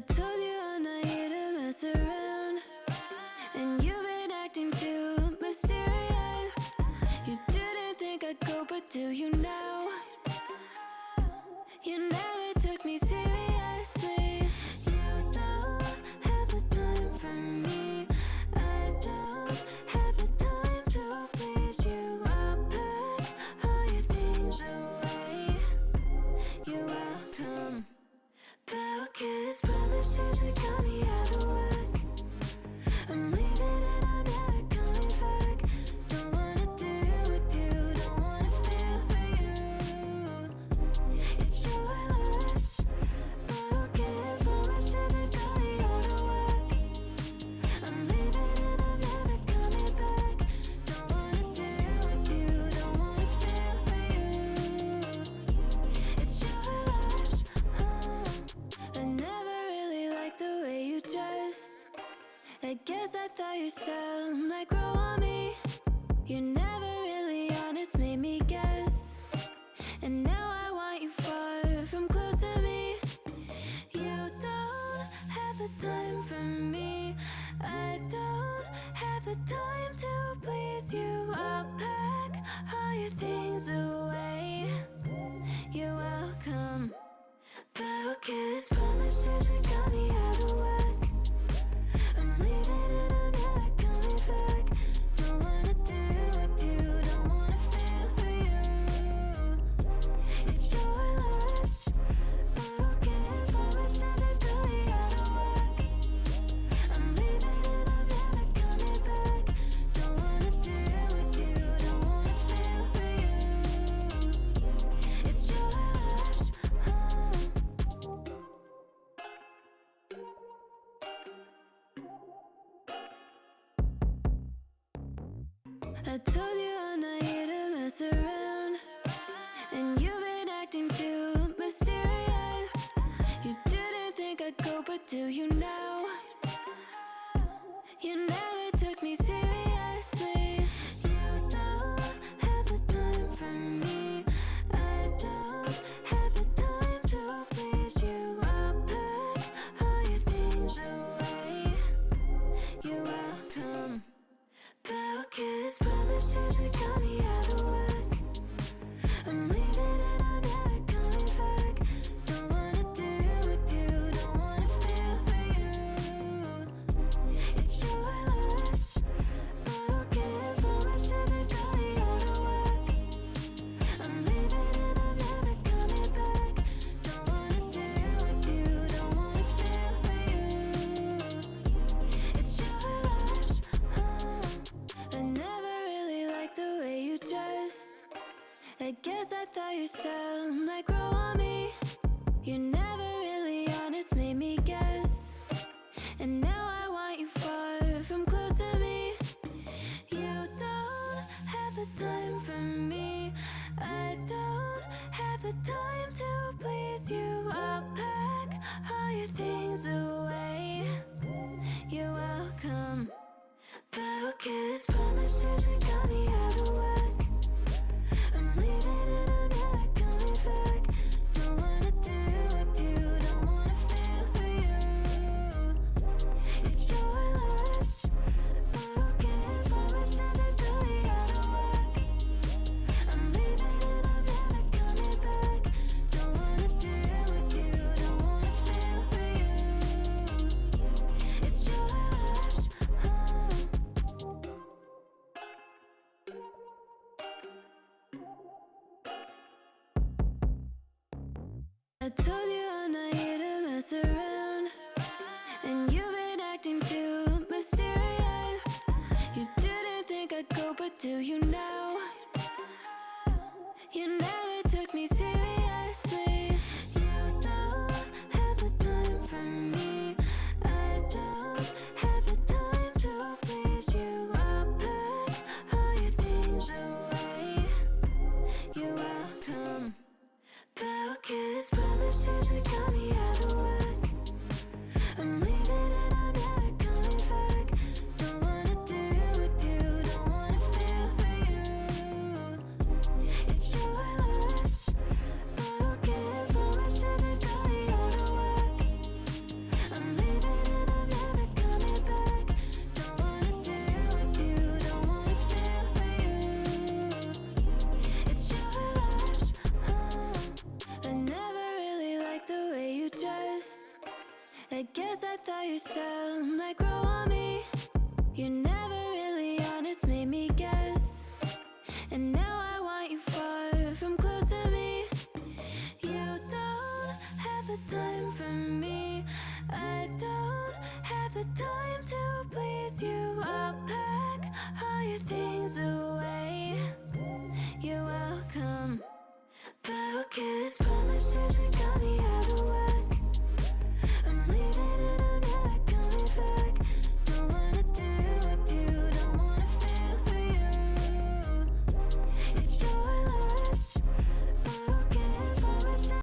I told you I'm not here to mess around, and you've been acting too mysterious. You didn't think I'd go, but do you now? You never took me seriously. You don't have the time for me. I don't have the time to please you. I'll pack all your things away. You're welcome. Broken promises that got me out of work. I'm leaving and I'm never coming back. Don't wanna deal with you, don't wanna feel for you. It's your loss. Broken promises that got me out of work. I'm leaving and I'm never coming back. Don't wanna deal with you, don't wanna feel for you. It's your loss. I never really liked the way you dressed. I guess I thought your style might grow on me. You're never really honest, made me guess. And now I want you far from close to me. You don't have the time for me. I don't have the time to please you. I'll pack all your things away. You're welcome. Broken promises that got me out of work. I'm leaving and I'm never coming back. Don't wanna deal with you, don't wanna feel for you. It's your loss. Broken promises that got me out of work. I'm leaving and I'm never coming back. Don't wanna deal with you, don't wanna feel for you. It's your loss. I told you I'm not here to mess around, and you've been acting too mysterious. You didn't think I'd go, but do you now? You never took me seriously. You don't have the time for me. I don't have the time to please you. I'll pack all your things away. You're welcome. Broken promises that got me out of work. I'm leaving and I'm never coming back. Don't wanna deal with you, don't wanna feel for you. It's your loss. Broken promises that got me out of work. I'm leaving and I'm never coming back. Don't wanna deal with you, don't wanna feel for you. It's your loss. I never really liked the way you dressed. I guess I thought your style might grow on me. You're never really honest, made me guess. And now I want you far from close to me. You don't have the time for me. I don't have the time to please you. I'll pack all your things away. You're welcome. Broken promises that got me out of work. I'm leaving and I'm never coming back. Don't wanna deal with you, don't wanna feel for you. It's your loss. Broken promises that got me out of work. I'm leaving and I'm never coming back. Don't wanna deal with you, don't wanna feel for you. It's your loss. I told you I'm not here to mess around, and you've been acting too mysterious. You didn't think I'd go, but do you now? You never took me seriously. You don't have the time for me. I don't have the time to please you. I'll pack all your things away. You're welcome. Broken promises. I guess I thought your style might grow on me. You're never really honest, made me guess. And now I want you far from close to me. You don't have the time for me. I don't have the time to please you. I'll pack all your things away.